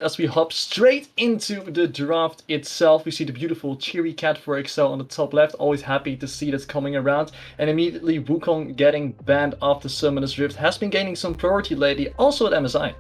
As we hop straight into the draft itself, we see the beautiful cheery cat for Excel on the top left. Always happy to see this coming around. And immediately Wukong getting banned after Summoner's Rift has been gaining some priority lately, also at MSI.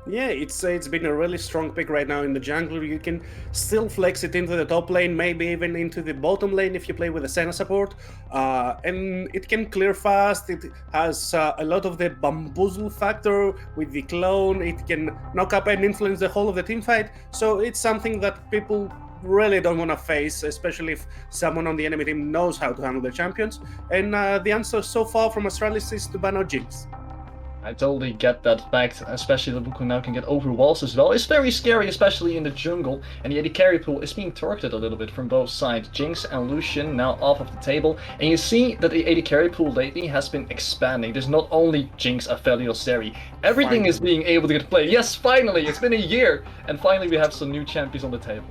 Yeah, it's been a really strong pick right now in the jungle. You can still flex it into the top lane, maybe even into the bottom lane if you play with a Senna support. And it can clear fast. It has a lot of the bamboozle factor with the clone. It can knock up and influence the whole of the team fight. So it's something that people really don't want to face, especially if someone on the enemy team knows how to handle their champions. And the answer so far from Astralis is to ban out Jinx. I totally get that fact, especially that Wukong now can get over walls as well. It's very scary, especially in the jungle, and the AD carry pool is being targeted a little bit from both sides. Jinx and Lucian now off of the table, and you see that the AD carry pool lately has been expanding. There's not only Jinx, Aphelios, Seri, everything is being able to get played. Yes, finally, it's been a year, and finally we have some new champions on the table.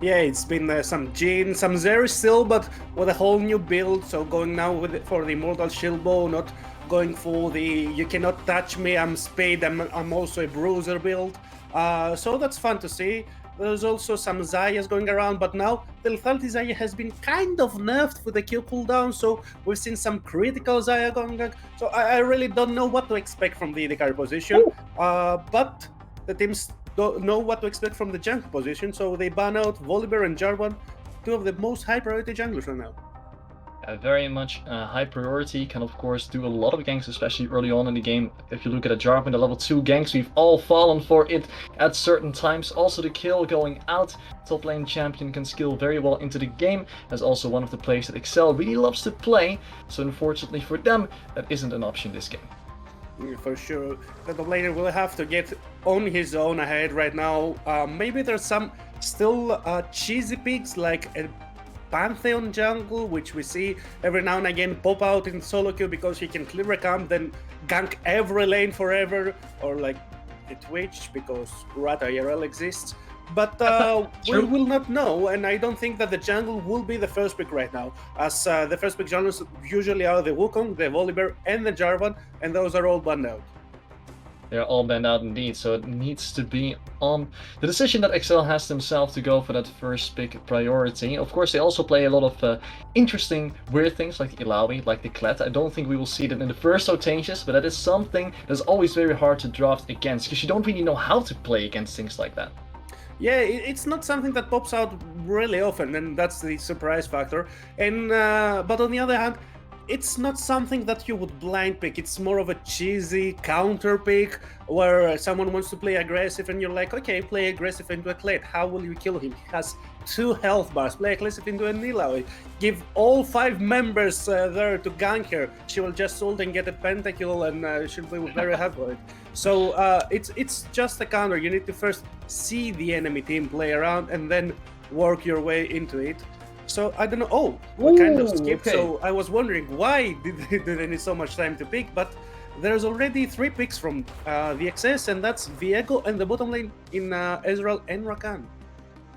Yeah, it's been some Jhin, some Zeri still, but with a whole new build. So going now for the Immortal Shield Bow, not going for the you cannot touch me, I'm Spade, I'm also a Bruiser build. So that's fun to see. There's also some Xayahs going around, but now the lethality Xayah has been kind of nerfed with the Q cooldown, so we've seen some critical Xayah going on. So I really don't know what to expect from the AD carry position, but the teams don't know what to expect from the jungle position, so they ban out Volibear and Jarvan, two of the most high priority junglers right now. Very much high priority, can of course do a lot of ganks, especially early on in the game. If you look at a Jarvan, the level 2 ganks, we've all fallen for it at certain times. Also the kill going out, top lane champion can skill very well into the game. That's also one of the plays that Excel really loves to play, so unfortunately for them, that isn't an option this game. Yeah, for sure, the top laner will have to get on his own ahead right now. Maybe there's some still cheesy picks like a Pantheon jungle, which we see every now and again pop out in solo queue because he can clear a camp, then gank every lane forever, or like a Twitch because Rata IRL exists. But we will not know, and I don't think that the jungle will be the first pick right now, as the first pick genres usually are the Wukong, the Volibear, and the Jarvan, and those are all banned out. They're all banned out indeed, so it needs to be on the decision that Excel has themselves to go for that first pick priority. Of course, they also play a lot of interesting, weird things like the Illaoi, like the Klett. I don't think we will see that in the first rotations, but that is something that's always very hard to draft against, because you don't really know how to play against things like that. Yeah, it's not something that pops out really often, and that's the surprise factor. And but on the other hand, it's not something that you would blind pick. It's more of a cheesy counter pick where someone wants to play aggressive and you're like, okay, play aggressive into a Klett. How will you kill him? He has 2 health bars. Play aggressive into a Illaoi. Give all 5 members there to gank her. She will just ult and get a pentakill, and she'll be very happy with it. So it's just a counter. You need to first see the enemy team play around and then work your way into it. So I don't know. Oh, we kind of skipped. Okay. So I was wondering why did they need so much time to pick, but there's already 3 picks from the XS, and that's Viego and the bottom lane in Ezreal and Rakan.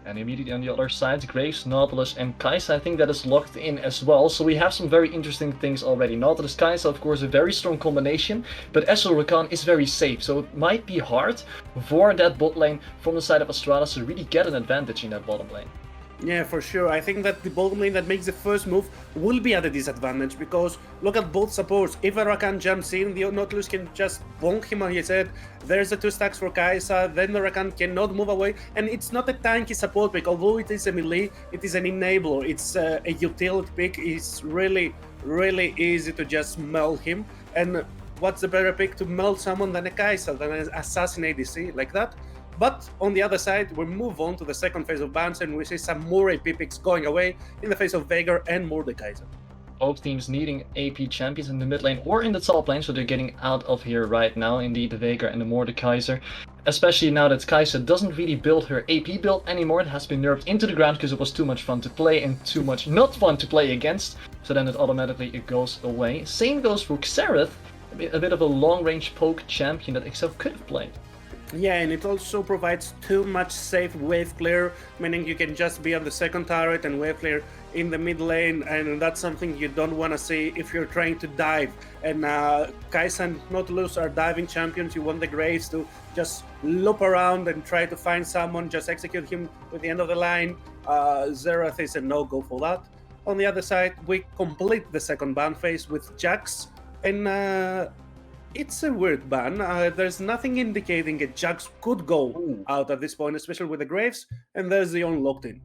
And immediately on the other side, Graves, Nautilus, and Kai'Sa, I think that is locked in as well. So we have some very interesting things already. Nautilus, Kai'Sa, of course, a very strong combination, but Ezreal Rakan is very safe. So it might be hard for that bot lane from the side of Astralis to really get an advantage in that bottom lane. Yeah, for sure. I think that the bottom lane that makes the first move will be at a disadvantage, because look at both supports. If a Rakan jumps in, the Nautilus can just bonk him on his head. There's the 2 stacks for Kai'Sa, then the Rakan cannot move away, and it's not a tanky support pick. Although it is a melee, it is an enabler. It's a utility pick. It's really, really easy to just melt him. And what's the better pick to melt someone than a Kai'Sa, than an assassin ADC like that? But on the other side, we move on to the second phase of bans, and we see some more AP picks going away in the face of Veigar and Mordekaiser. Both teams needing AP champions in the mid lane or in the top lane, so they're getting out of here right now. Indeed, the Veigar and the Mordekaiser. Especially now that Kai'Sa doesn't really build her AP build anymore. It has been nerfed into the ground because it was too much fun to play and too much not fun to play against. So then it automatically goes away. Same goes for Xerath, a bit of a long-range poke champion that Excel could have played. Yeah, and it also provides too much safe wave clear, meaning you can just be on the second turret and wave clear in the mid lane, and that's something you don't want to see if you're trying to dive. And Kai'Sa and Nautilus are diving champions. You want the Graves to just loop around and try to find someone, just execute him with the end of the line. Xerath is a no-go for that. On the other side, we complete the second ban phase with Jax, and it's a weird ban. There's nothing indicating a Jax could go out at this point, especially with the Graves, and there's the unlocked in.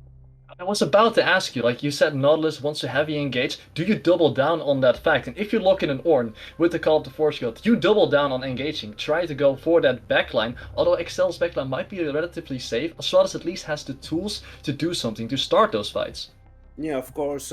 I was about to ask you, like you said, Nautilus wants to heavy engage. Do you double down on that fact? And if you lock in an Ornn with the Call of the Force Guild, you double down on engaging. Try to go for that backline. Although Excel's backline might be relatively safe, Astralis at least has the tools to do something to start those fights. Yeah, of course.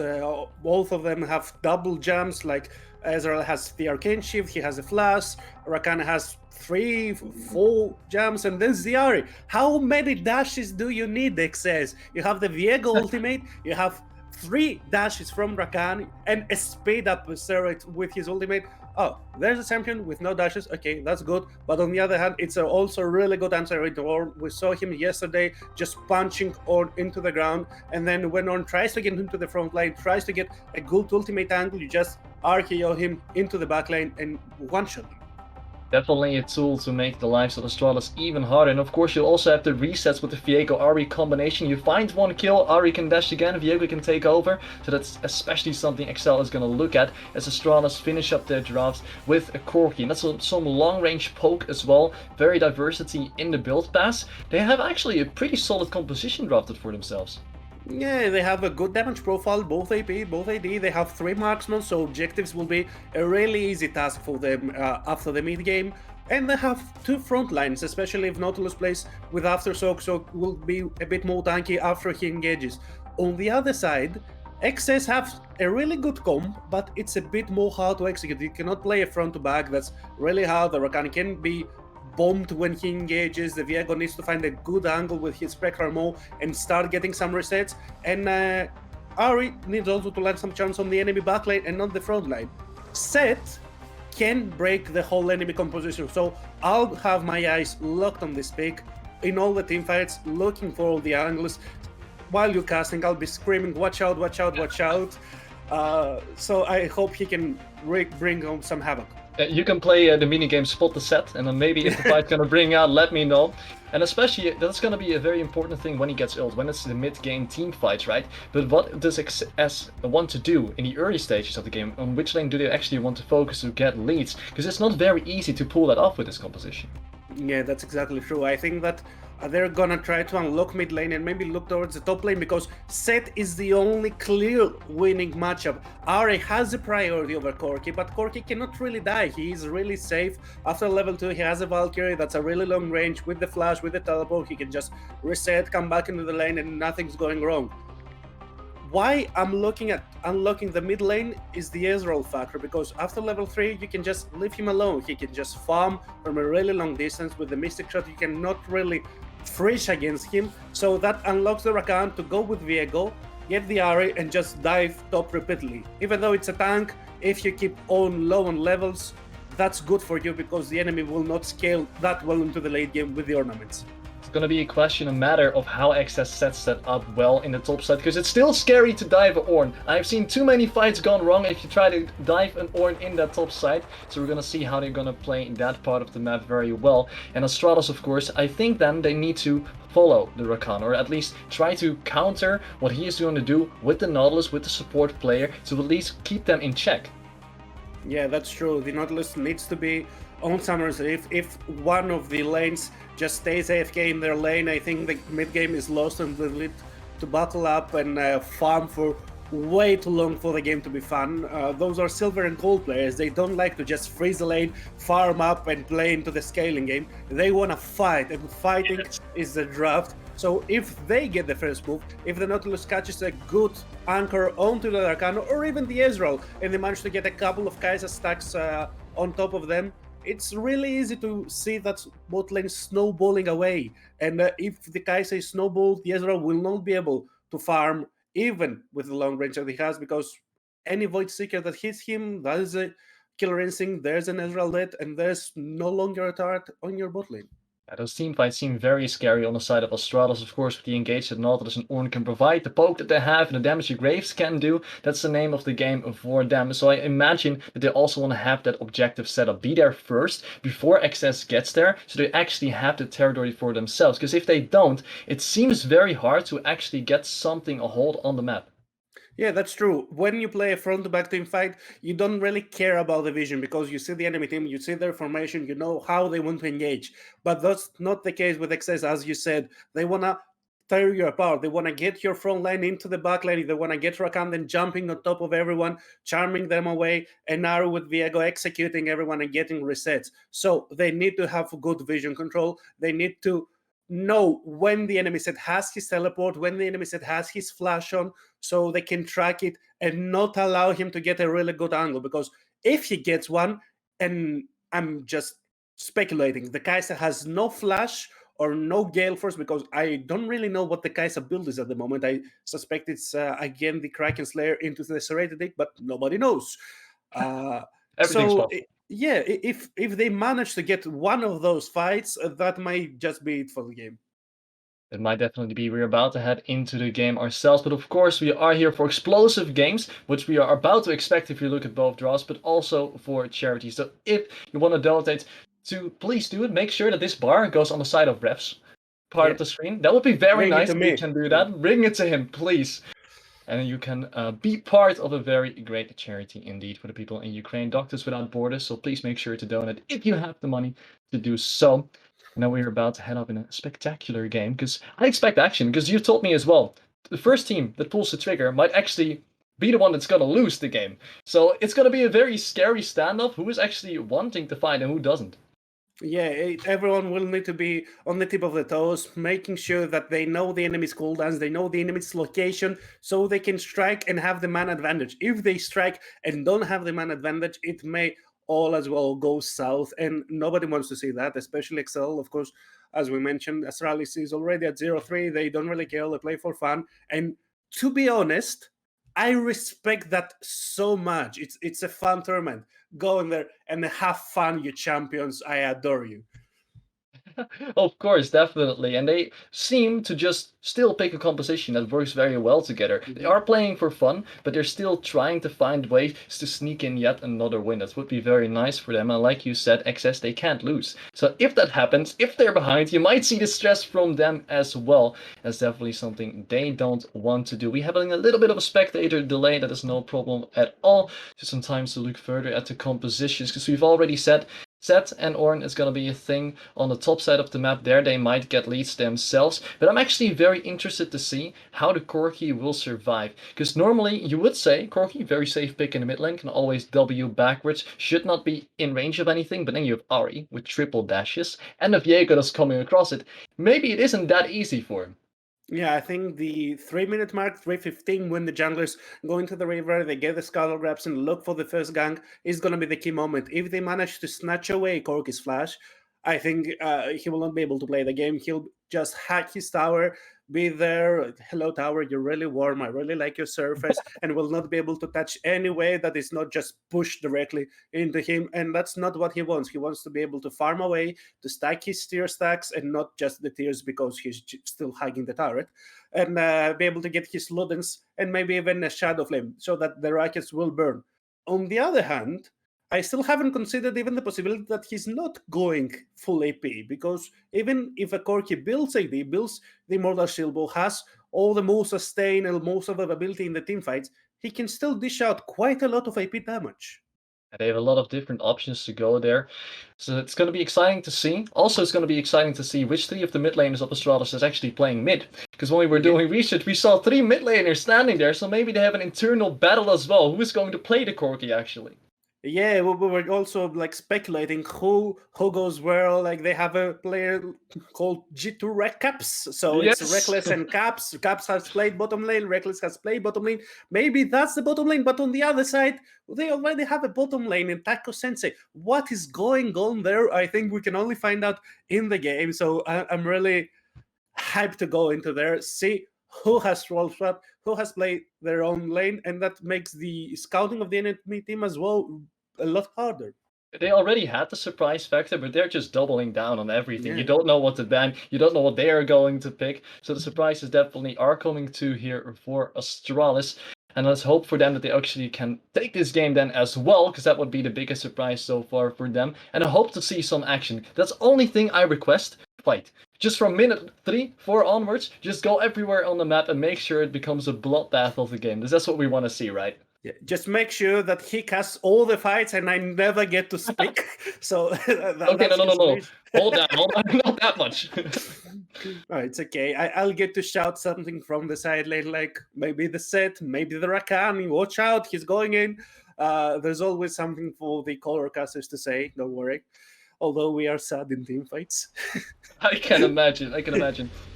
Both of them have double jumps. Like Ezreal has the Arcane Shift, he has a Flash. Rakan has 3, 4 jumps, and then the Ahri. How many dashes do you need, XS? You have the Viego ultimate, you have 3 dashes from Rakan, and a speed up Sett with his ultimate. Oh, there's a champion with no dashes. Okay, that's good. But on the other hand, it's also a really good answer into Ornn. We saw him yesterday just punching Ornn into the ground. And then when Ornn tries to get into the front line, tries to get a good ultimate angle, you just RKO him into the back lane and one-shot him. Definitely a tool to make the lives of Astralis even harder. And of course you also have the resets with the Viego Ahri combination. You find one kill, Ahri can dash again, Viego can take over. So that's especially something Excel is going to look at as Astralis finish up their drafts with a Corki. And that's some long range poke as well. Very diversity in the build pass. They have actually a pretty solid composition drafted for themselves. Yeah, they have a good damage profile, both AP, both AD. They have 3 marksmen, so objectives will be a really easy task for them after the mid game. And they have 2 front lines, especially if Nautilus plays with Aftershock, so it will be a bit more tanky after he engages. On the other side, XS have a really good comp, but it's a bit more hard to execute. You cannot play a front to back, that's really hard. The Rakan can be bombed when he engages. The Viego needs to find a good angle with his Spectral Maw and start getting some resets. And Ahri needs also to land some chance on the enemy backline and not the front line. Sett can break the whole enemy composition, so I'll have my eyes locked on this pick in all the teamfights, looking for all the angles. While you're casting, I'll be screaming, watch out, watch out, watch out. So I hope he can bring home some havoc. You can play the minigame Spot the Set, and then maybe if the fight's gonna bring out, let me know. And especially, that's gonna be a very important thing when he gets ult, when it's the mid-game team fights, right? But what does XS want to do in the early stages of the game? On which lane do they actually want to focus to get leads? Because it's not very easy to pull that off with this composition. Yeah, that's exactly true. I think that they're gonna try to unlock mid lane and maybe look towards the top lane, because Sett is the only clear winning matchup. Ahri has a priority over Corki, but Corki cannot really die. He is really safe. After level 2, he has a Valkyrie that's a really long range with the flash, with the teleport. He can just reset, come back into the lane, and nothing's going wrong. Why I'm looking at unlocking the mid lane is the Ezreal factor, because after level 3 you can just leave him alone. He can just farm from a really long distance with the Mystic Shot. You cannot really freeze against him, so that unlocks the Rakan to go with Viego, get the Ahri, and just dive top repeatedly. Even though it's a tank, if you keep on low on levels, that's good for you, because the enemy will not scale that well into the late game with the ornaments. It's gonna be a matter of how XS sets that up well in the top side, because it's still scary to dive an Ornn. I've seen too many fights gone wrong if you try to dive an Ornn in that top side, so we're gonna see how they're gonna play in that part of the map very well. And Astralis, of course, I think then they need to follow the Rakan, or at least try to counter what he is going to do with the Nautilus, with the support player, to at least keep them in check. Yeah, that's true. The Nautilus needs to be on Summer's Eve. If one of the lanes just stays AFK in their lane, I think the mid game is lost, and they need to buckle up and farm for way too long for the game to be fun. Those are silver and gold players. They don't like to just freeze the lane, farm up, and play into the scaling game. They want to fight, and fighting is the draft. So if they get the first move, if the Nautilus catches a good anchor onto the Rakan, or even the Ezreal, and they manage to get a couple of Kai'Sa stacks on top of them, it's really easy to see that bot lane snowballing away. And if the Kai'Sa is snowballed, the Ezreal will not be able to farm even with the long range that he has, because any Void Seeker that hits him, that is a killer instinct. There's an Ezreal dead, and there's no longer a turret on your bot lane. Yeah, those team fights seem very scary on the side of Astralis, of course, with the engage that Nautilus and Ornn can provide, the poke that they have, and the damage the Graves can do. That's the name of the game for them. So I imagine that they also want to have that objective set up, be there first, before XS gets there, so they actually have the territory for themselves. Because if they don't, it seems very hard to actually get something a hold on the map. Yeah, that's true. When you play a front-to-back team fight, you don't really care about the vision because you see the enemy team, you see their formation, you know how they want to engage. But that's not the case with XS, as you said. They want to tear you apart. They want to get your front line into the back line. They want to get Rakan then jumping on top of everyone, charming them away, and Ahri with Viego executing everyone and getting resets. So they need to have good vision control. They need to know when the enemy set has his teleport, when the enemy set has his flash on, so they can track it and not allow him to get a really good angle. Because if he gets one, and I'm just speculating, the Kai'Sa has no flash or no Gale Force, because I don't really know what the Kai'Sa build is at the moment. I suspect it's again the Kraken Slayer into the Serrated Deck, but nobody knows. Everything's So possible. yeah, if they manage to get one of those fights, that might just be it for the game. It might definitely be. We're about to head into the game ourselves, but of course we are here for explosive games, which we are about to expect if you look at both draws, but also for charity. So if you want to donate to, please do it. Make sure that this bar goes on the side of Ref's part Yeah, of the screen. That would be very bring it nice to if you me. can do Yeah. that. Bring it to him, please. And you can be part of a very great charity indeed for the people in Ukraine, Doctors Without Borders. So please make sure to donate if you have the money to do so. Now we're about to head up in a spectacular game because I expect action. Because you told me as well, the first team that pulls the trigger might actually be the one that's gonna lose the game. So it's gonna be a very scary standoff. Who is actually wanting to fight and who doesn't? Yeah, everyone will need to be on the tip of the toes, making sure that they know the enemy's cooldowns, they know the enemy's location, so they can strike and have the man advantage. If they strike and don't have the man advantage, it may all as well go south, and nobody wants to see that, especially Excel, of course. As we mentioned, Astralis is already at 0-3. They don't really care, they play for fun. And to be honest, I respect that so much. It's a fun tournament. Go in there and have fun, you champions. I adore you. Of course, definitely. And they seem to just still pick a composition that works very well together. They are playing for fun, but they're still trying to find ways to sneak in yet another win. That would be very nice for them. And like you said, XS, they can't lose. So if that happens, if they're behind, you might see the stress from them as well. That's definitely something they don't want to do. We have a little bit of a spectator delay. That is no problem at all. Just sometimes to look further at the compositions, because we've already said Sett and Ornn is going to be a thing on the top side of the map. There they might get leads themselves, but I'm actually very interested to see how the Corki will survive. Because normally you would say Corki, very safe pick in the mid lane, can always W backwards, should not be in range of anything, but then you have Ahri with triple dashes, and the Viego that's coming across it. Maybe it isn't that easy for him. Yeah, I think the 3-minute mark, 3:15, when the junglers go into the river, they get the scuttle grabs and look for the first gank, is going to be the key moment. If they manage to snatch away Corki's flash, I think he will not be able to play the game. He'll just hack his tower, be there. Hello, tower, you're really warm. I really like your surface, and will not be able to touch any way that is not just pushed directly into him. And that's not what he wants. He wants to be able to farm away, to stack his tier stacks, and not just the tiers because he's still hugging the turret, and be able to get his Ludens and maybe even a Shadow Flame so that the rockets will burn. On the other hand, I still haven't considered even the possibility that he's not going full AP, because even if a Corki builds AD, builds the Immortal Shieldbow, has all the most sustain and most survivability in the team fights, he can still dish out quite a lot of AP damage. They have a lot of different options to go there. So it's going to be exciting to see. Also, it's going to be exciting to see which three of the mid laners of Astralis is actually playing mid. Because when we were doing research, we saw 3 mid laners standing there. So maybe they have an internal battle as well. Who is going to play the Corki actually? Yeah, we were also like speculating who goes where. Like they have a player called G2 rekcaps, so it's Yes! Reckless and Caps. Caps has played bottom lane, Reckless has played bottom lane. Maybe that's the bottom lane, but on the other side, they already have a bottom lane in Taco Sensei. What is going on there? I think we can only find out in the game. So I'm really hyped to go into there, see who has role swap, who has played their own lane, and that makes the scouting of the enemy team as well a lot harder. They already had the surprise factor, but they're just doubling down on everything. You Yeah. don't know what to ban, you don't know what they are going to pick. So the surprises definitely are coming to here for Astralis. And let's hope for them that they actually can take this game then as well, because that would be the biggest surprise so far for them. And I hope to see some action. That's the only thing I request. Fight. Just from minute 3, 4 onwards, just go everywhere on the map and make sure it becomes a bloodbath of the game. That's what we want to see, right? Yeah, just make sure that he casts all the fights and I never get to speak. So Okay, that's no. Hold on, not that much. Oh, it's okay. I'll get to shout something from the side lane, like maybe the Sett, maybe the Rakan. Watch out, he's going in. There's always something for the color casters to say. Don't worry. Although we are sad in team fights. I can imagine.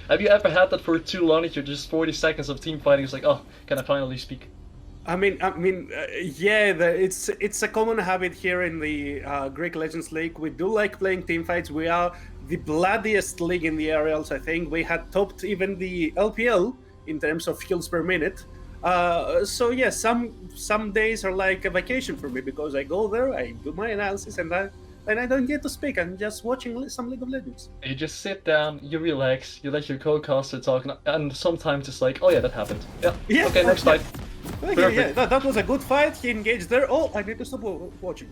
Have you ever had that for too long that you're just 40 seconds of team fighting? It's like, oh, can I finally speak? Yeah, it's a common habit here in the Greek Legends League. We do like playing team fights. We are the bloodiest league in the aerials. I think we had topped even the LPL in terms of kills per minute. So yeah, some days are like a vacation for me because I go there, I do my analysis, and I don't get to speak. I'm just watching some League of Legends. You just sit down, you relax, you let your co-caster talk, and sometimes it's like, oh yeah, that happened. Yeah. Okay, next fight. Yeah, that was a good fight. He engaged there. Oh, I need to stop watching.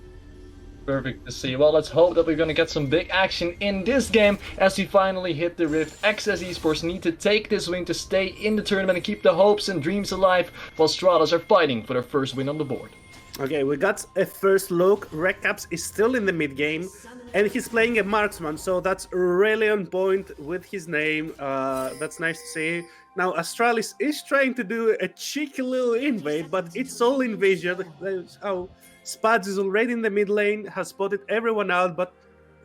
Perfect to see. Well, let's hope that we're going to get some big action in this game as we finally hit the Rift. XS Esports need to take this win to stay in the tournament and keep the hopes and dreams alive, while Astralis are fighting for their first win on the board. Okay, we got a first look. rekcaps is still in the mid game, and he's playing a marksman, so that's really on point with his name. That's nice to see. Now, Astralis is trying to do a cheeky little invade, but it's all invasion. That's how Spods is already in the mid lane, has spotted everyone out, but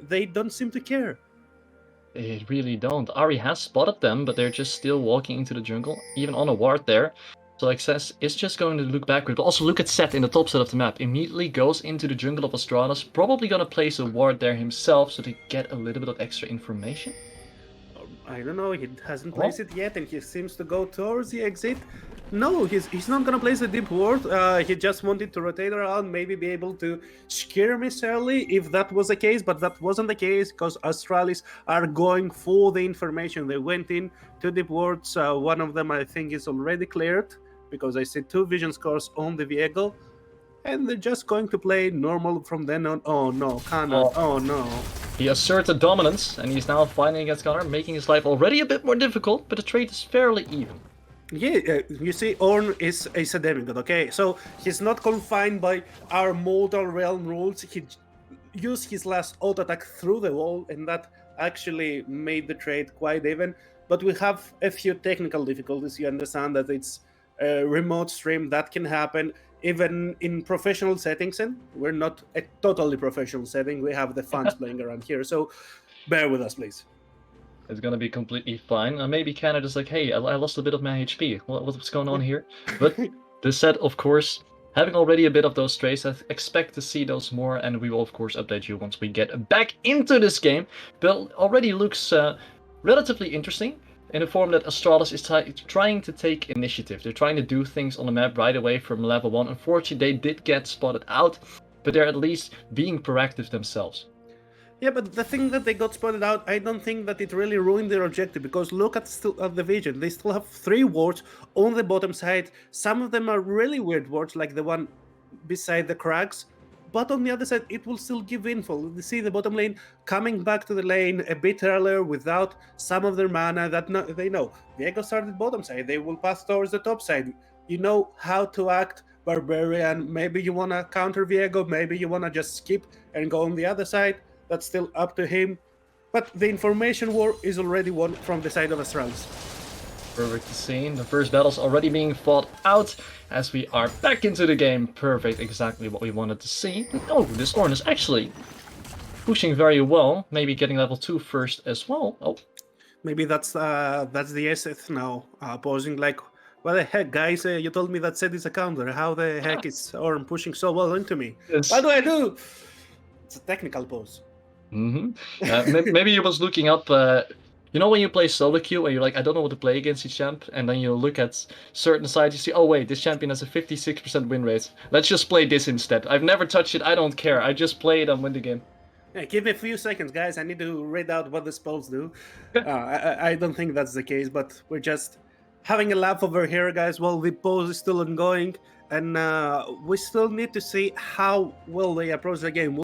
they don't seem to care. They really don't. Ahri has spotted them, but they're just still walking into the jungle, even on a ward there. So XS is just going to look backward, but also look at Sett in the top side of the map. Immediately goes into the jungle of Astralis, probably going to place a ward there himself so to get a little bit of extra information. I don't know, he hasn't placed it yet, and he seems to go towards the exit. No, he's not gonna place a deep ward. He just wanted to rotate around, maybe be able to skirmish early if that was the case, but that wasn't the case because Astralis are going for the information. They went in 2 deep wards. One of them I think is already cleared because I see 2 vision scores on the Viego. And they're just going to play normal from then on. Oh no, Canard. Oh no. He asserted dominance, and he's now fighting against Canard, making his life already a bit more difficult, but the trade is fairly even. Yeah, you see, Ornn is a demigod, okay? So he's not confined by our mortal realm rules. He used his last auto attack through the wall, and that actually made the trade quite even. But we have a few technical difficulties. You understand that it's a remote stream, that can happen even in professional settings, and we're not a totally professional setting. We have the fans playing around here, so bear with us, please. It's gonna be completely fine. Maybe Canard is like, hey, I lost a bit of my HP. What's going on here? But the Sett, of course, having already a bit of those traits, I expect to see those more, and we will, of course, update you once we get back into this game. But already looks relatively interesting, in the form that Astralis is trying to take initiative. They're trying to do things on the map right away from level 1. Unfortunately, they did get spotted out, but they're at least being proactive themselves. Yeah, but the thing that they got spotted out, I don't think that it really ruined their objective, because look at the vision. They still have 3 wards on the bottom side. Some of them are really weird wards, like the one beside the cracks. But on the other side, it will still give info. You see the bottom lane coming back to the lane a bit earlier without some of their mana that they know. Viego started bottom side. They will pass towards the top side. You know how to act. Barbarian, maybe you want to counter Viego. Maybe you want to just skip and go on the other side. That's still up to him. But the information war is already won from the side of Astralis. Perfect to see. The first battle's already being fought out as we are back into the game. Perfect, exactly what we wanted to see. Oh, this Ornn is actually pushing very well. Maybe getting level 2 first as well. Oh, maybe that's the Essith now, posing like, what the heck, guys? You told me that Sett is a counter. How the heck is Ornn pushing so well into me? Yes. What do I do? It's a technical pose. Maybe he was looking up. You know when you play solo queue and you're like, I don't know what to play against each champ, and then you look at certain sides, you see, oh wait, this champion has a 56% win rate. Let's just play this instead. I've never touched it, I don't care. I just play it and win the game. Yeah, give me a few seconds, guys. I need to read out what the Spods do. I don't think that's the case, but we're just having a laugh over here, guys, while the pause is still ongoing. And we still need to see how will they approach the game.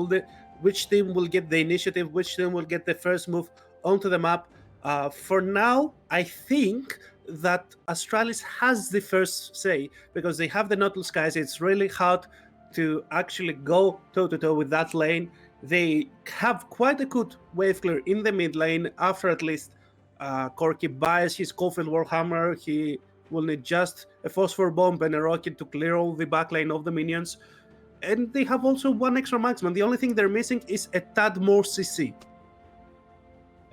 Which team will get the initiative? Which team will get the first move onto the map? For now, I think that Astralis has the first say because they have the Nautilus guys. It's really hard to actually go toe-to-toe with that lane. They have quite a good wave clear in the mid lane after at least Corki buys his Caulfield Warhammer. He will need just a Phosphor Bomb and a Rocket to clear all the back lane of the minions. And they have also one extra marksman. The only thing they're missing is a tad more CC.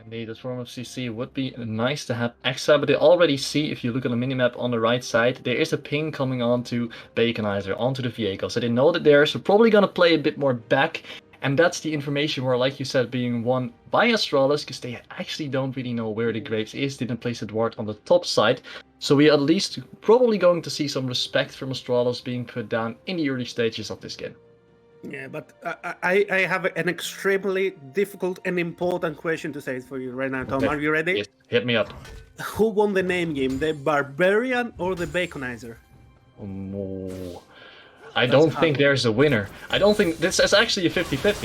Indeed, this form of CC would be nice to have extra, but they already see, if you look at the minimap on the right side, there is a ping coming onto Baconizer, onto the Viego. So they know that they're probably going to play a bit more back, and that's the information where, like you said, being won by Astralis, because they actually don't really know where the Graves is, didn't place a Dwart on the top side. So we are at least probably going to see some respect from Astralis being put down in the early stages of this game. Yeah, but I have an extremely difficult and important question to say for you right now, Tom. Okay. Are you ready? Yes, hit me up. Who won the name game, the Barbarian or the Baconizer? Oh, I don't think there's a winner. I don't think this is actually a 50-50.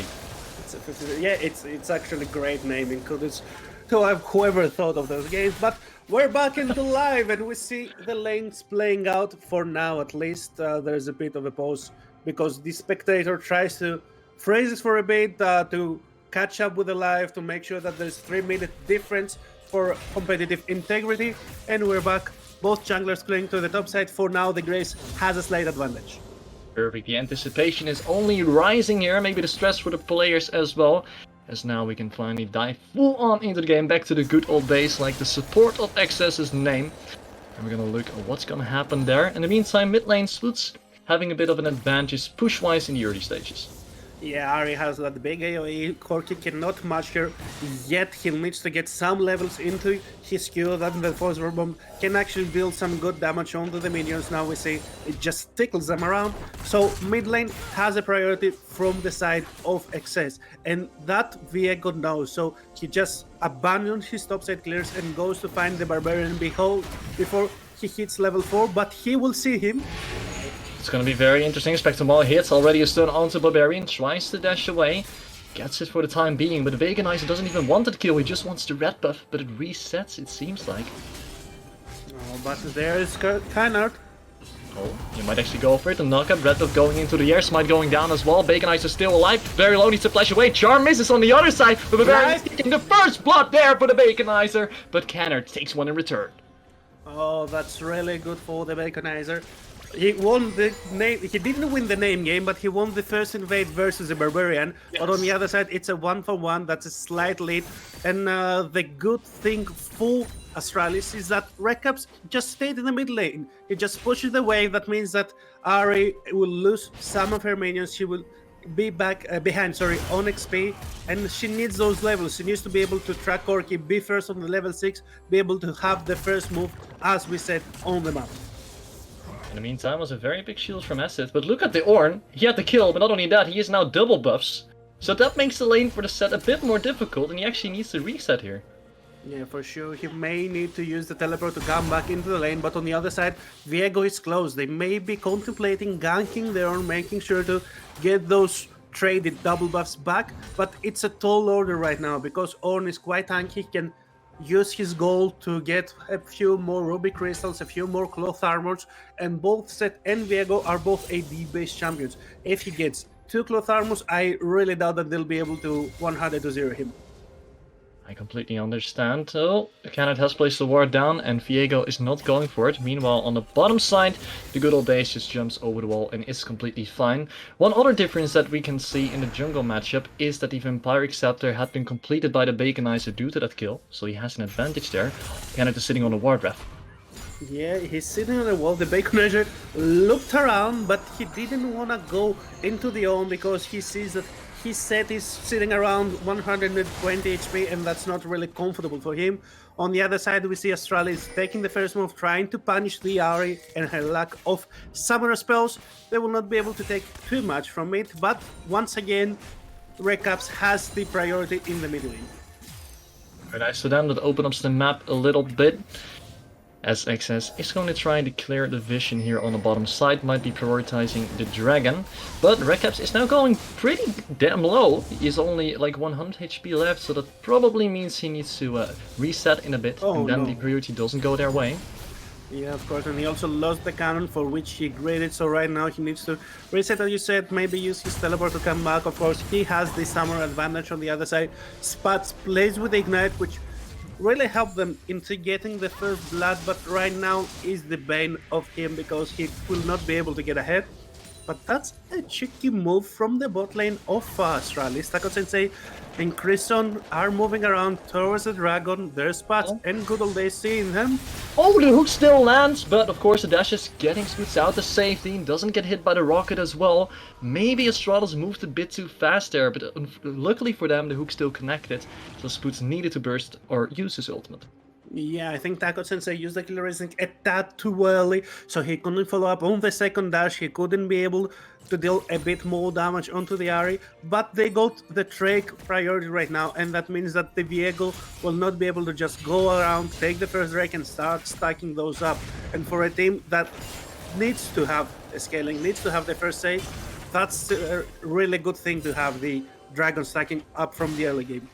It's a 50. Yeah, it's actually great naming. Kudos to whoever thought of those games. But we're back into live, and we see the lanes playing out for now. At least there's a bit of a pause, because the spectator tries to freeze it for a bit to catch up with the live, to make sure that there's 3-minute difference for competitive integrity. And we're back. Both junglers cling to the top side. For now, the Grace has a slight advantage. Perfect. The anticipation is only rising here. Maybe the stress for the players as well. As now we can finally dive full on into the game. Back to the good old days, like the support of Excess's name. And we're going to look at what's going to happen there. In the meantime, mid lane Spods having a bit of an advantage push-wise in the early stages. Yeah, Ahri has that big AoE. Corki cannot match her yet. He needs to get some levels into his Q. That the Phosphor Bomb can actually deal some good damage onto the minions. Now we see it just tickles them around. So mid lane has a priority from the side of Excess, and that Viego knows. So he just abandons his topside clears and goes to find the Barbarian before he hits level 4, but he will see him. It's going to be very interesting. Spectrum Ball hits, already a stun onto Barbarian, tries to dash away, gets it for the time being, but the Baconizer doesn't even want the kill, he just wants the red buff, but it resets, it seems like. Oh, but there is Canard. Oh, you might actually go for it, the knockup, red buff going into the air, smite going down as well, Baconizer still alive, very low, needs to flash away, Charm misses on the other side, but Barbarian is taking the first blood there for the Baconizer, but Canard takes one in return. Oh, that's really good for the Baconizer. He won the name. He didn't win the name game, but he won the first invade versus the Barbarian. Yes. But on the other side, it's a 1-for-1. That's a slight lead. And the good thing for Astralis is that rekcaps just stayed in the mid lane. He just pushes the wave. That means that Ahri will lose some of her minions. She will be back behind, on XP, and she needs those levels. She needs to be able to track Corki, be first on the level 6, be able to have the first move, as we said, on the map. In the meantime, was a very big shield from Essith, but look at the Ornn. He had the kill, but not only that, he is now double buffs. So that makes the lane for the Sett a bit more difficult, and he actually needs to reset here. Yeah, for sure. He may need to use the teleport to come back into the lane, but on the other side, Viego is close. They may be contemplating ganking their Ornn, making sure to get those traded double buffs back, but it's a tall order right now, because Ornn is quite tanky. He can use his gold to get a few more ruby crystals, a few more cloth armors, and both Sett and Viego are both AD based champions. If he gets 2 cloth armors, I really doubt that they'll be able to 100-0 him. I completely understand. So, Canard has placed the ward down and Viego is not going for it. Meanwhile, on the bottom side, the Goodoldayz just jumps over the wall and is completely fine. One other difference that we can see in the jungle matchup is that the Vampiric Scepter had been completed by the Baconizer due to that kill. So he has an advantage there. Canard is sitting on the ward ref. Yeah, he's sitting on the wall. The Baconizer looked around, but he didn't want to go into the Ornn because he sees that his set is sitting around 120 HP, and that's not really comfortable for him. On the other side, we see Astralis taking the first move, trying to punish the Ahri and her lack of summoner spells. They will not be able to take too much from it, but once again, rekcaps has the priority in the mid lane. Very nice for them. That opens up the map a little bit. As XS is going to try to clear the vision here on the bottom side, might be prioritizing the dragon. But rekcaps is now going pretty damn low. He is only like 100 HP left, so that probably means he needs to reset in a bit, and then the priority doesn't go their way. Yeah, of course, and he also lost the cannon for which he graded, so right now he needs to reset, as you said, maybe use his teleport to come back. Of course, he has the summer advantage on the other side. Spods plays with Ignite, which really helped them into getting the first blood, but right now is the bane of him because he will not be able to get ahead. But that's a cheeky move from the bot lane of Astralis. Sensei and Krizcson are moving around towards the dragon. There's Spods and Goodoldayz seeing them. Oh, the hook still lands, but of course the dash is getting Spods out to safety. Doesn't get hit by the rocket as well. Maybe Astralis moved a bit too fast there, but luckily for them the hook still connected. So Spods needed to burst or use his ultimate. Yeah, I think Sensei used the killer instinct a tad too early, so he couldn't follow up on the second dash. He couldn't be able to deal a bit more damage onto the Ahri, but they got the Drake priority right now, and that means that the Viego will not be able to just go around, take the first Drake and start stacking those up. And for a team that needs to have a scaling, needs to have the first save, that's a really good thing to have the Dragon stacking up from the early game.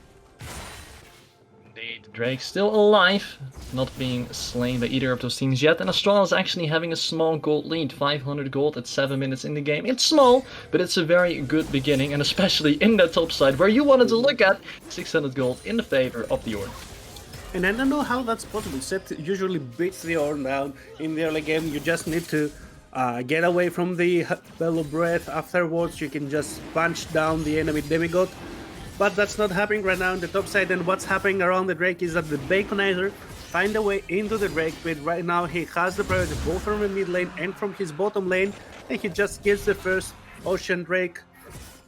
Indeed, Drake still alive, not being slain by either of those teams yet, and Astralis is actually having a small gold lead, 500 gold at 7 minutes in the game. It's small, but it's a very good beginning, and especially in that top side where you wanted to look at, 600 gold in the favor of the Ornn. And I don't know how that's possible. Sett usually beats the Ornn down in the early game. You just need to get away from the Bellow Breath. Afterwards, you can just punch down the enemy demigod. But that's not happening right now on the top side, and what's happening around the Drake is that the Baconizer find a way into the Drake pit. Right now he has the priority both from the mid lane and from his bottom lane, and he just gets the first Ocean Drake.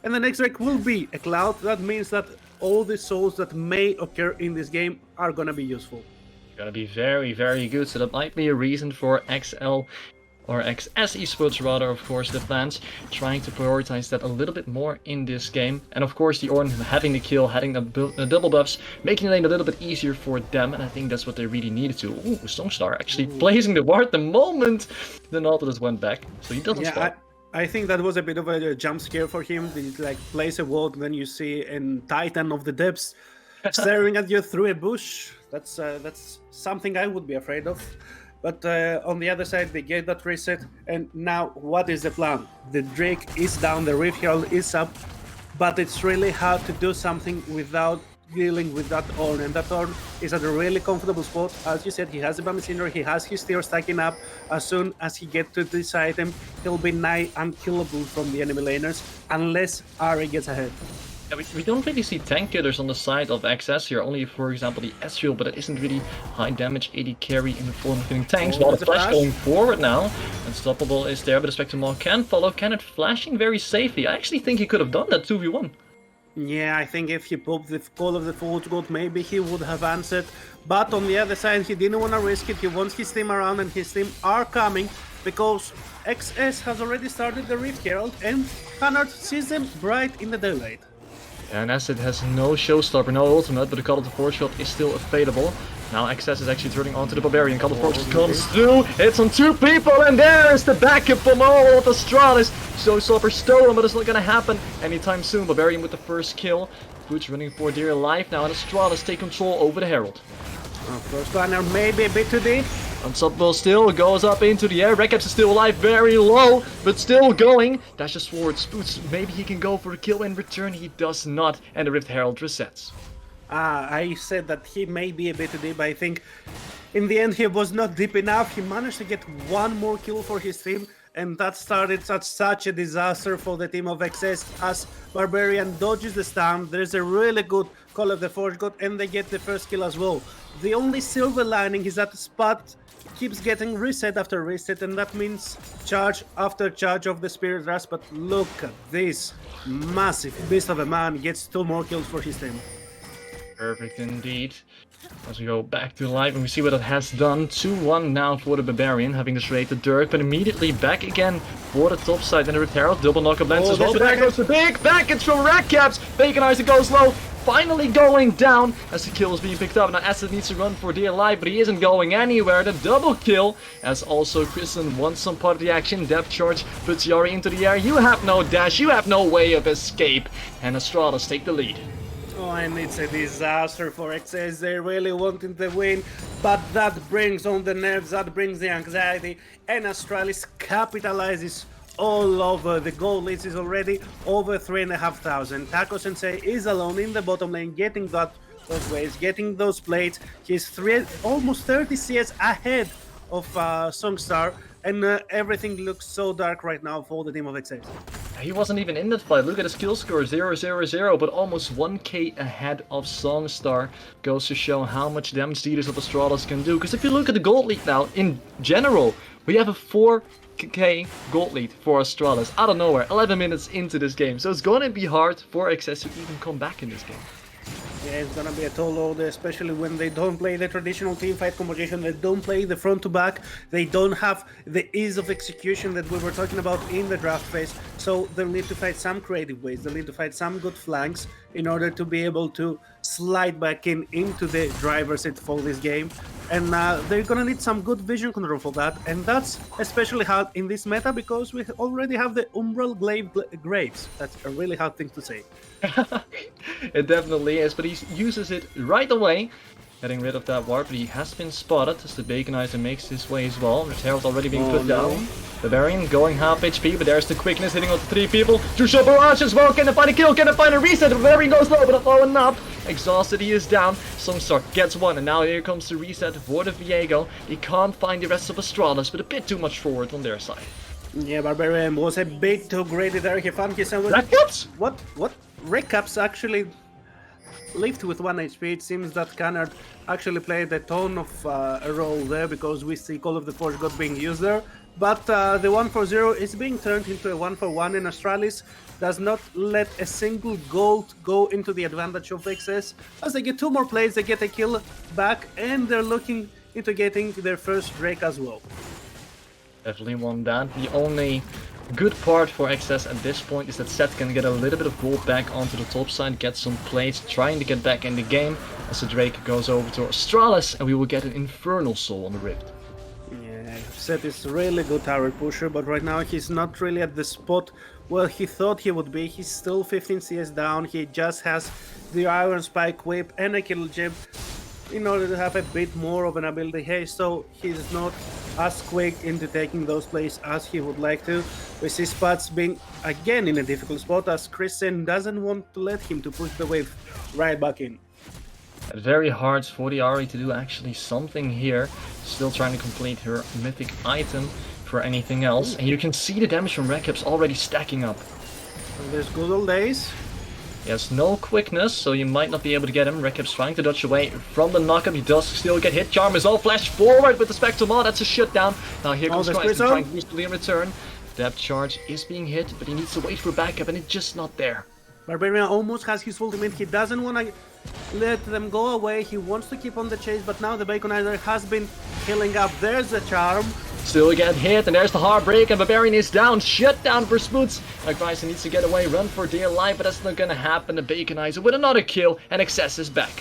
And the next Drake will be a Cloud. That means that all the souls that may occur in this game are gonna be useful. Gonna be very, very good, so that might be a reason for XL or XS Esports rather, of course, the fans trying to prioritize that a little bit more in this game. And of course the Ornn having the kill, having the double buffs, making the lane a little bit easier for them, and I think that's what they really needed to. Ooh, Songstar actually blazing the ward the moment the Nautilus went back, so he doesn't stop. I think that was a bit of a jump scare for him. He like plays a ward, then you see a Titan of the depths staring at you through a bush. That's something I would be afraid of. But on the other side, they get that reset, and now what is the plan? The Drake is down, the Rift Herald is up, but it's really hard to do something without dealing with that Ornn, and that Ornn is at a really comfortable spot. As you said, he has the Baconizer, he has his tier stacking up. As soon as he gets to this item, he'll be nigh unkillable from the enemy laners, unless Ahri gets ahead. Yeah, we don't really see tank killers on the side of XS here, only for example the Ezreal, but it isn't really high damage AD carry in the form of killing tanks. While the flash going forward now, Unstoppable is there, but the Spectre Maw can follow, Canard flashing very safely. I actually think he could have done that 2v1. Yeah, I think if he popped the Call of the Forge God, maybe he would have answered. But on the other side, he didn't want to risk it. He wants his team around, and his team are coming because XS has already started the Rift Herald, and Canard sees them bright in the daylight. And Essith has no showstopper, no ultimate, but the Call of the Forge shot is still available. Now XS is actually turning onto the Barbarian. Call of the Forge comes through, it's on 2 people, and there's the backup from all of Astralis. Showstopper stolen, but it's not gonna happen anytime soon. Barbarian with the first kill. Boots running for dear life now, and Astralis take control over the Herald. First runner maybe a bit too deep. Unstoppable still goes up into the air. rekcaps is still alive, very low, but still going. Dashes forward, Spoots. Maybe he can go for a kill in return. He does not, and the Rift Herald resets. I said that he may be a bit too deep. I think in the end he was not deep enough. He managed to get one more kill for his team, and that started such a disaster for the team of XS as Barbarian dodges the stun. There's a really good Call of the Forge God, and they get the first kill as well. The only silver lining is that the Spot keeps getting reset after reset, and that means charge after charge of the Spirit Rush. But look at this massive beast of a man, gets 2 more kills for his team. Perfect indeed. As we go back to live and we see what it has done. 2-1 now for the Barbarian, having destroyed the Dirk, but immediately back again for the top side. And the Herald double knock-up lands as well. But there goes the big package from rekcaps. Baconizer goes low, finally going down as the kill is being picked up. Now Essith needs to run for dear life, but he isn't going anywhere. The double kill, as also Krizcson wants some part of the action. Depth charge puts Ahri into the air. You have no dash, you have no way of escape. And Astralis take the lead. Oh, and it's a disaster for XS. They really wanted the win, but that brings on the nerves, that brings the anxiety, and Astralis capitalizes all over. The goal lead is already over 3,500. Taco Sensei is alone in the bottom lane, getting those waves, getting those plates. He's almost 30 CS ahead of Songstar, and everything looks so dark right now for the team of XS. He wasn't even in that fight. Look at his kill score, 0-0-0, but almost 1k ahead of Songstar. Goes to show how much damage the leaders of Astralis can do. Because if you look at the gold lead now, in general, we have a 4k gold lead for Astralis. Out of nowhere, 11 minutes into this game. So it's gonna be hard for XS to even come back in this game. Yeah, it's gonna be a tall order, especially when they don't play the traditional teamfight composition, they don't play the front to back, they don't have the ease of execution that we were talking about in the draft phase, so they'll need to find some creative ways, they'll need to find some good flanks in order to be able to slide back into the driver's seat for this game. And they're gonna need some good vision control for that, and that's especially hard in this meta because we already have the Umbral Graves. That's a really hard thing to say. It definitely is, but he uses it right away, getting rid of that warp. But he has been spotted as the Baconizer makes his way as well. The Herald already being put down. Barbarian going half HP, but there's the quickness hitting on the 3 people. Two-shot barrage as well. Can they find a kill? Can they find a reset? Barbarian goes low, but not low enough. Exhausted, he is down. Songstar gets one, and now here comes the reset for the Viego. He can't find the rest of Astralis, but a bit too much forward on their side. Yeah, Barbarian was a bit too greedy there. He found his own. Rekcaps? What? Rekcaps actually lived with 1 HP. It seems that Canard actually played a ton of a role there because we see Call of the Forge God being used there. But the 1-4-0 is being turned into a 1-for-1, and Astralis does not let a single gold go into the advantage of XS. As they get 2 more plays, they get a kill back, and they're looking into getting their first Drake as well. Definitely want that. The only good part for XS at this point is that Sett can get a little bit of gold back onto the top side, get some plays, trying to get back in the game as the Drake goes over to Astralis, and we will get an Infernal Soul on the Rift. Yeah, Sett is really good tower pusher, but right now he's not really at the spot where he thought he would be. He's still 15 CS down, he just has the Iron Spike Whip and a Kill Gem in order to have a bit more of an ability haste, so he's not as quick into taking those plays as he would like to. We see Spods being again in a difficult spot as Krizcson doesn't want to let him to push the wave right back in. Very hard for the Ahri to do actually something here. Still trying to complete her mythic item for anything else. And you can see the damage from rekcaps already stacking up. And there's Goodoldayz. He has no quickness, so you might not be able to get him. rekcaps trying to dodge away from the knockup. He does still get hit. Charm is all flash forward with the Spectral Maw. That's a shutdown. Now here comes Krizcson trying to easily return. Depth charge is being hit, but he needs to wait for backup, and it's just not there. Barbarian almost has his ultimate. He doesn't want to let them go away. He wants to keep on the chase, but now the Baconizer has been healing up. There's the charm. Still get hit, and there's the Heartbreak, and Barbarian is down. Shut down for Spods. Krizcson needs to get away, run for dear life, but that's not gonna happen. The Baconizer with another kill, and XS is back.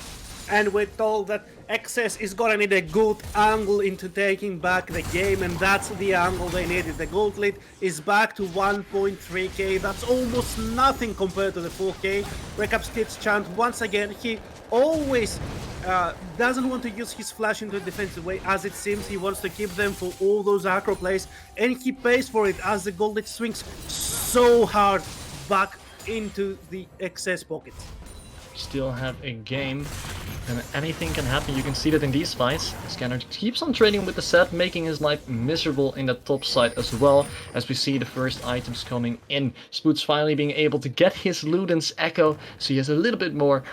And we're told that XS is gonna need a good angle into taking back the game, and that's the angle they needed. The gold lead is back to 1.3k. That's almost nothing compared to the 4k. rekcaps gets chant once again. He always doesn't want to use his flash into a defensive way, as it seems he wants to keep them for all those acro plays, and he pays for it as the gold lead swings so hard back into the XS pocket. Still have a game, and anything can happen. You can see that in these fights. Canard keeps on trading with the Sett, making his life miserable in the top side as well, as we see the first items coming in. Spods finally being able to get his Luden's Echo, so he has a little bit more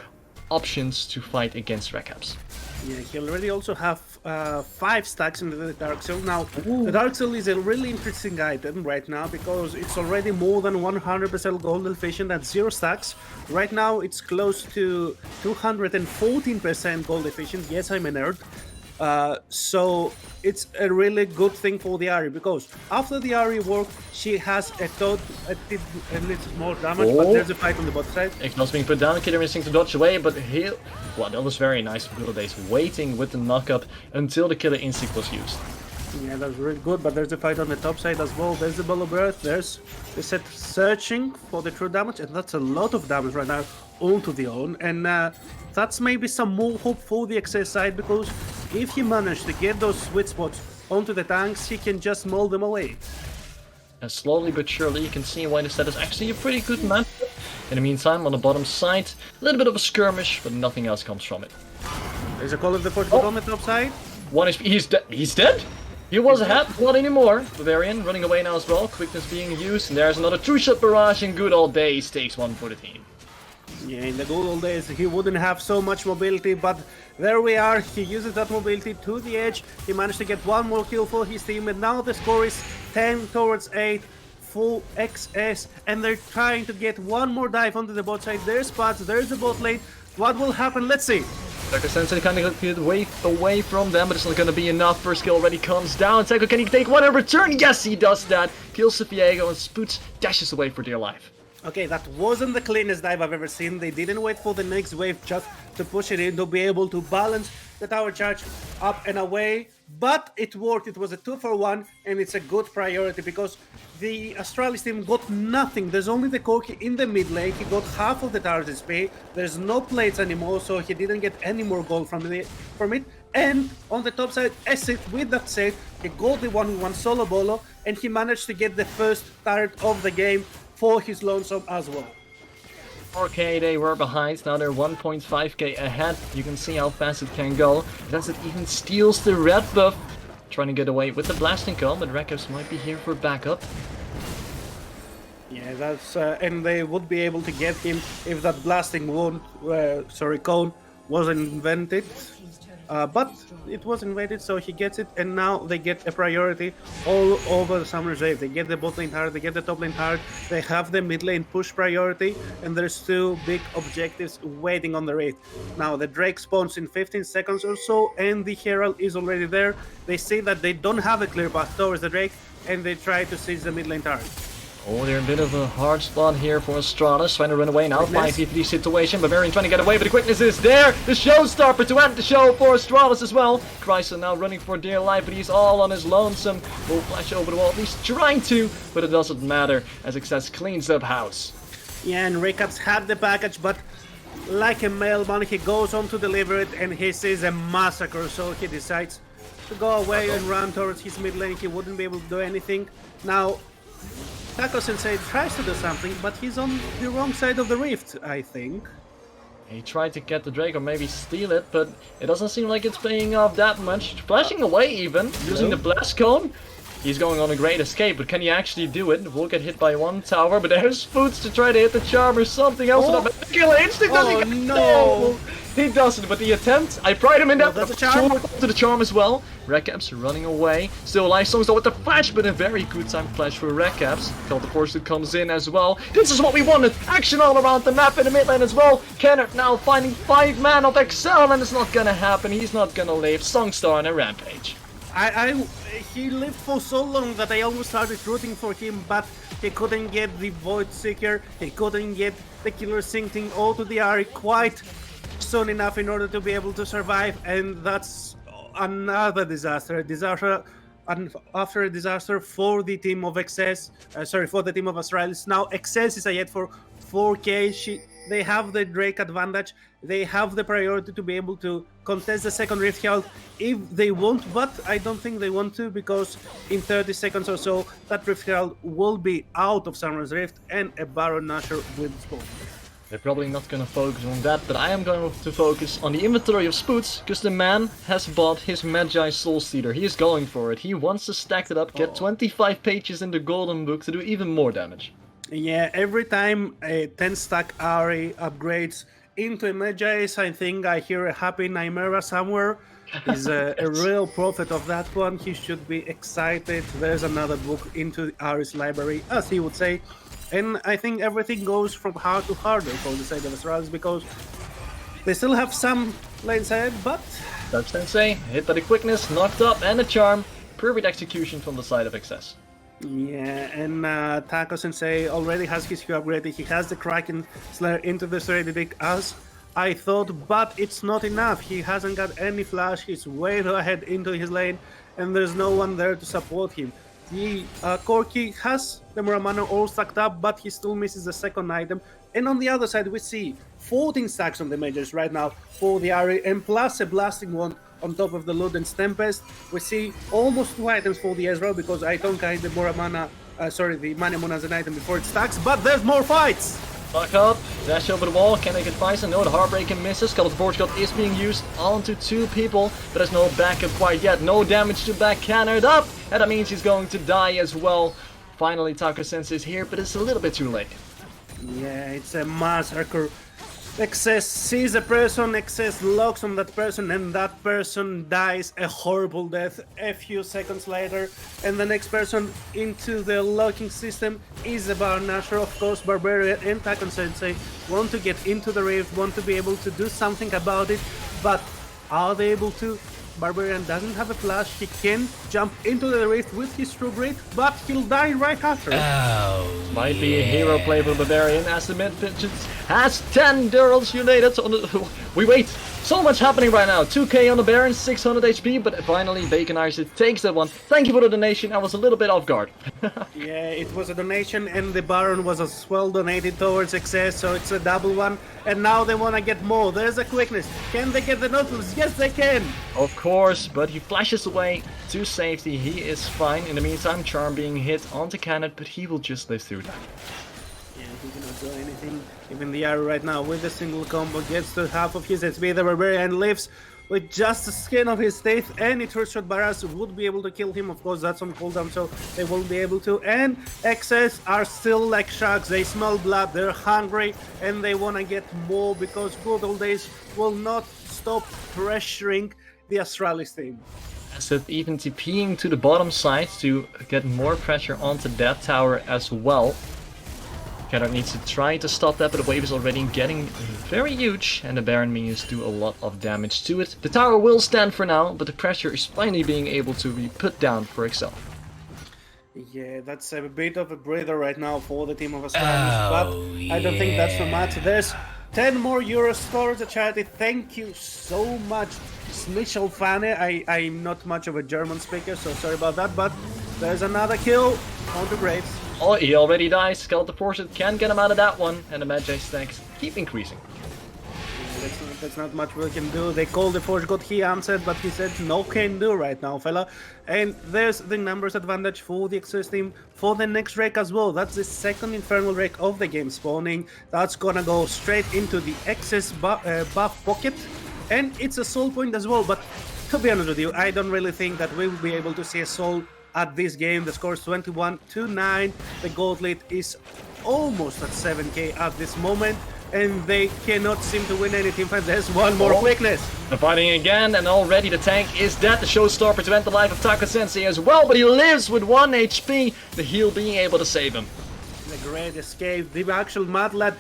options to fight against rekcaps. Yeah, he already also have 5 stacks in the Dark Seal. Now, the Dark Seal is a really interesting item right now because it's already more than 100% gold efficient at 0 stacks. Right now, it's close to 214% gold efficient. Yes, I'm a nerd. So it's a really good thing for the Ahri because after the Ahri work, she has a little more damage, but there's a fight on the bot side. Ignos being put down, Killer missing to dodge away, but he... Well, that was very nice for Goodoldayz, waiting with the knockup until the Killer Instinct was used. Yeah, that's really good, but there's a fight on the top side as well. There's the Ball of Earth, there's the Sett searching for the true damage, and that's a lot of damage right now onto the Ornn, and that's maybe some more hope for the XS side, because if he managed to get those sweet spots onto the tanks, he can just mold them away. And slowly but surely you can see why the Sett is actually a pretty good match. In the meantime, on the bottom side, a little bit of a skirmish, but nothing else comes from it. There's a Call of the Fortune on the top side. 1 HP, he's dead? He was ahead, not anymore. Barbarian running away now as well, quickness being used, and there's another 2-shot barrage, and Goodoldayz takes 1 for the team. Yeah, in the good old days, he wouldn't have so much mobility, but there we are. He uses that mobility to the edge. He managed to get 1 more kill for his team, and now the score is 10 towards 8. Full XS, and they're trying to get 1 more dive onto the bot side. There's Spods, there's the bot lane. What will happen? Let's see. Sensei kind of get away from them, but it's not going to be enough. First kill already comes down. Teco, can he take 1 in return? Yes, he does that. Kills the Viego, and Spods dashes away for dear life. Okay, that wasn't the cleanest dive I've ever seen. They didn't wait for the next wave just to push it in, to be able to balance the tower charge up and away. But it worked. It was a 2-for-1, and it's a good priority because the Astralis team got nothing. There's only the Corki in the mid lane. He got half of the tower's HP. There's no plates anymore, so he didn't get any more gold from it. And on the top side, Essith with that save, he got the 1v1 solo bolo, and he managed to get the first turret of the game for his lonesome as well. 4k they were behind, now they're 1.5k ahead. You can see how fast it can go. Essith even steals the red buff, trying to get away with the blasting cone, but rekcaps might be here for backup. Yeah, that's and they would be able to get him if that blasting cone wasn't invented. But it was invaded, so he gets it, and now they get a priority all over the Summoner's Wave. They get the bot lane hard, they get the top lane hard, they have the mid lane push priority, and there's 2 big objectives waiting on the raid. Now the Drake spawns in 15 seconds or so, and the Herald is already there. They say that they don't have a clear path towards the Drake, and they try to seize the mid lane target. Oh, they're a bit of a hard spot here for Astralis, trying to run away now. 5v3 situation, Barbearian trying to get away, but the quickness is there. The showstopper to end the show for Astralis as well. Krizcson now running for dear life, but he's all on his lonesome. Will flash over the wall, at least trying to, but it doesn't matter as XS cleans up house. Yeah, and rekcaps had the package, but like a mailman, he goes on to deliver it, and he sees a massacre, so he decides to go away and run towards his mid lane. He wouldn't be able to do anything. Now, Sensei tries to do something, but he's on the wrong side of the rift, I think. He tried to get the Drake or maybe steal it, but it doesn't seem like it's paying off that much. Flashing away even, using the blast cone. He's going on a great escape, but can he actually do it? Will get hit by 1 tower, but there's Spods to try to hit the charm or something else. Oh, Kill instinct, oh no! He doesn't, but the attempt, I pride him in that. That's a charm. To the charm as well. rekcaps running away. Still alive, Songstar with the flash, but a very good time flash for rekcaps. Call the Force comes in as well. This is what we wanted. Action all around the map in the mid lane as well. Canard now finding 5 man of Excel, and it's not gonna happen. He's not gonna live. Songstar on a rampage. He lived for so long that I almost started rooting for him, but he couldn't get the Void Seeker, he couldn't get the Killer Sinking all to the Ahri quite soon enough in order to be able to survive, and that's another disaster. And after a disaster for the team of for the team of Astralis. Now XS is ahead for 4k. They have the Drake advantage. They have the priority to be able to contest the second Rift Herald if they want, but I don't think they want to, because in 30 seconds or so, that Rift Herald will be out of Summoner's Rift and a Baron Nashor will spawn. They're probably not going to focus on that, but I am going to focus on the inventory of Spods, because the man has bought his Magi Soul Stealer. He is going for it. He wants to stack it up, get 25 pages in the Golden Book to do even more damage. Yeah, every time a 10 stack Ahri upgrades into Images. I think I hear a happy Nymera somewhere. He's a real prophet of that one. He should be excited. There's another book into Ahri's library, as he would say. And I think everything goes from hard to harder for the side of Astralis because they still have some lanes ahead, but... That's Sensei, hit by the quickness, knocked up, and a charm. Perfect execution from the side of Excess. Yeah, and Taco Sensei already has his Q upgraded. He has the Kraken Slayer into the ready pick as I thought, but it's not enough. He hasn't got any flash. He's way ahead into his lane, and there's no one there to support him. The Corki has the Muramana all stacked up, but he still misses the second item. And on the other side, we see 14 stacks on the majors right now for the Ahri, and plus a blasting one on top of the Luden's Tempest. We see almost 2 items for the Ezreal because I don't count the Muramana, the Manamon as an item before it stacks, but there's more fights! Back up, dash over the wall, can I get Bison? No, the Heartbreaking misses. Skeleton God is being used onto 2 people, but there's no backup quite yet. No damage to back Canard up, and that means he's going to die as well. Finally, Taco Sensei is here, but it's a little bit too late. Yeah, it's a massacre. Excess sees a person, Excess locks on that person, and that person dies a horrible death a few seconds later. And the next person into the locking system is the Barnasher. Of course, Barbearian and Taco Sensei want to get into the rift, want to be able to do something about it, but are they able to? Barbearian doesn't have a flash. He can jump into the rift with his true breed, but he'll die right after. Might be a hero play for Barbarian as the mid pitches has 10 Durals united on the... We wait! So much happening right now. 2k on the Baron, 600 HP, but finally Baconizer takes that one. Thank you for the donation. I was a little bit off guard. Yeah, it was a donation, and the Baron was as well donated towards Excess, so it's a double one. And now they want to get more. There's a quickness. Can they get the Nautilus? Yes, they can! Of course, but he flashes away to safety. He is fine. In the meantime, Charm being hit onto Canard, but he will just live through that. Yeah, he cannot do anything. Even the Ahri right now with a single combo gets to half of his HP. The Barbarian lives with just the skin of his teeth. Any third shot Barras would be able to kill him. Of course, that's on cooldown, so they won't be able to. And Excess are still like sharks. They smell blood, they're hungry, and they want to get more because Goodoldayz will not stop pressuring the Astralis team. Essith even TPing to the bottom side to get more pressure onto that tower as well. Canard needs to try to stop that, but the wave is already getting very huge, and the Baron minions do a lot of damage to it. The tower will stand for now, but the pressure is finally being able to be put down for itself. Yeah, that's a bit of a breather right now for the team of Astralis, but I don't think that's so much. There's 10 more euros towards the charity. Thank you so much, Smichel Fane. I'm not much of a German speaker, so sorry about that, but there's another kill on the Graves. Oh, he already dies. Skeleton Force can't get him out of that one, and the Magi stacks keep increasing. Yeah, that's not much we can do. They called the Force God, he answered, but he said no can do right now, fella. And there's the numbers advantage for the Excess team for the next rake as well. That's the second Infernal Rake of the game spawning. That's gonna go straight into the Excess buff pocket, and it's a soul point as well. But to be honest with you, I don't really think that we will be able to see a soul at this game. The score is 21-9. The gold lead is almost at 7k at this moment, and they cannot seem to win any team fight. There's one more quickness. They're fighting again, and already the tank is dead. The showstopper to prevent the life of Taco Sensei as well, but he lives with 1 HP. The heal being able to save him. The great escape. The actual Mad Lad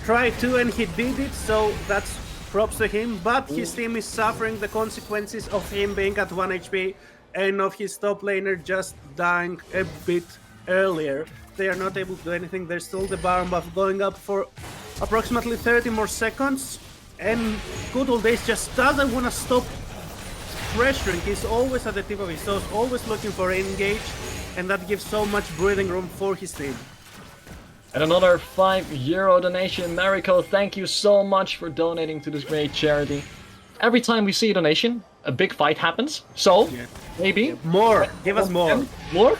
tried to, and he did it, so that's props to him, but his team is suffering the consequences of him being at 1 HP. And of his top laner just dying a bit earlier. They are not able to do anything. There's still the Baron buff going up for approximately 30 more seconds. And Goodoldayz just doesn't want to stop pressuring. He's always at the tip of his toes, always looking for engage. And that gives so much breathing room for his team. And another €5 donation. Mariko, thank you so much for donating to this great charity. Every time we see a donation, a big fight happens. So, maybe... More! Give us more! More?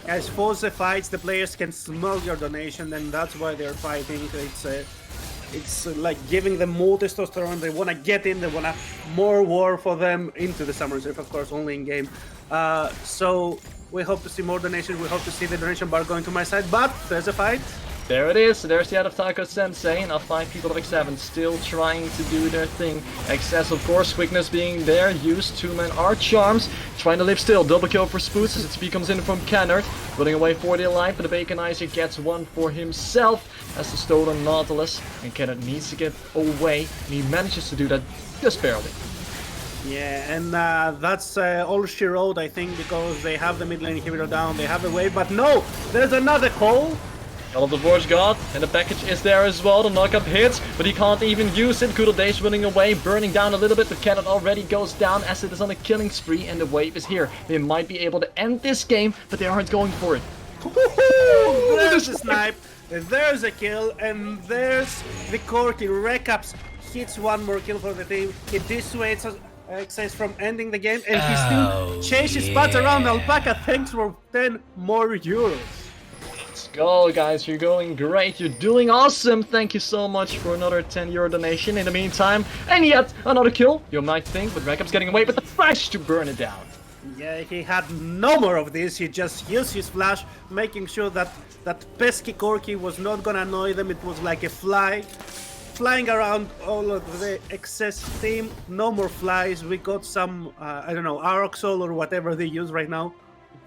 As for the fights, the players can smell your donation, and that's why they're fighting. It's like giving them more testosterone. They want to get in, they want more war for them into the Summer's Rift, of course, only in game. So, we hope to see more donations. We hope to see the donation bar going to my side, but there's a fight. There it is, there's the out of Taco Sensei. Now 5 people of X7 still trying to do their thing. Excess, of course, quickness being there, used 2-man art charms. Trying to live still, double kill for Spods as its V comes in from Canard. Running away for the life, but the Baconizer gets one for himself as the stolen Nautilus. And Canard needs to get away, and he manages to do that just barely. Yeah, and that's all she wrote, I think, because they have the mid lane inhibitor down, they have the wave, but no! There's another call! All of the Forge God, and the package is there as well. The knockup hits, but he can't even use it. Goodoldayz running away, burning down a little bit, but Canard already goes down. Essith is on a killing spree, and the wave is here. They might be able to end this game, but they aren't going for it. There's a snipe, there's a kill, and there's the Corki. Rekcaps hits one more kill for the team. He dissuades Excess from ending the game, and he still chases spots around Alpaca thanks for 10 more euros. Let's go, guys. You're going great. You're doing awesome. Thank you so much for another 10 euro donation in the meantime. And yet another kill, you might think, but rekcaps getting away with the flash to burn it down. Yeah, he had no more of this. He just used his flash, making sure that that pesky Corki was not gonna annoy them. It was like a fly flying around all of the excess team. No more flies. We got some, I don't know, Aroxol or whatever they use right now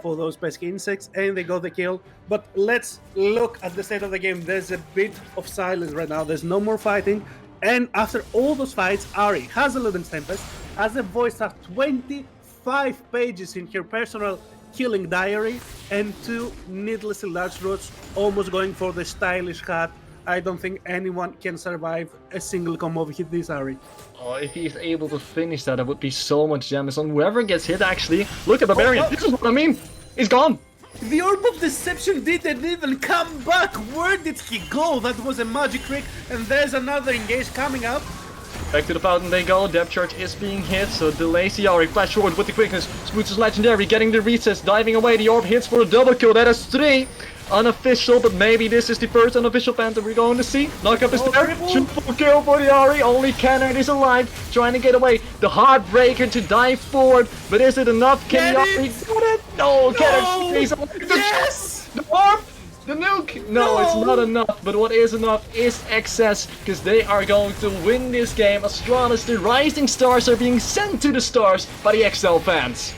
for those pesky insects, and they got the kill. But let's look at the state of the game. There's a bit of silence right now. There's no more fighting, and after all those fights, Ahri has a Luden's Tempest, has a voice of 25 pages in her personal killing diary, and 2 needlessly large rods, almost going for the stylish hat. I don't think anyone can survive a single combo with this Ahri. Oh, if he's able to finish that, that would be so much damage on whoever gets hit, actually. Look at Barbearian. This is what I mean. He's gone. The Orb of Deception didn't even come back. Where did he go? That was a magic trick. And there's another engage coming up. Back to the fountain they go. Depth charge is being hit, so delays the Ahri. Flash forward with the quickness. Spods is legendary, getting the recess, diving away. The orb hits for a double kill. That is 3. Unofficial, but maybe this is the first unofficial phantom we're going to see. Knockup is there. Triple kill for the Ahri. Only Canard is alive, trying to get away. The Heartbreaker to dive forward, but is it enough? Can the Ahri do it? No, Canard stays alive. Yes! The orb! The nuke! No, it's not enough, but what is enough is excess, because they are going to win this game. Astralis, the rising stars are being sent to the stars by the XL fans.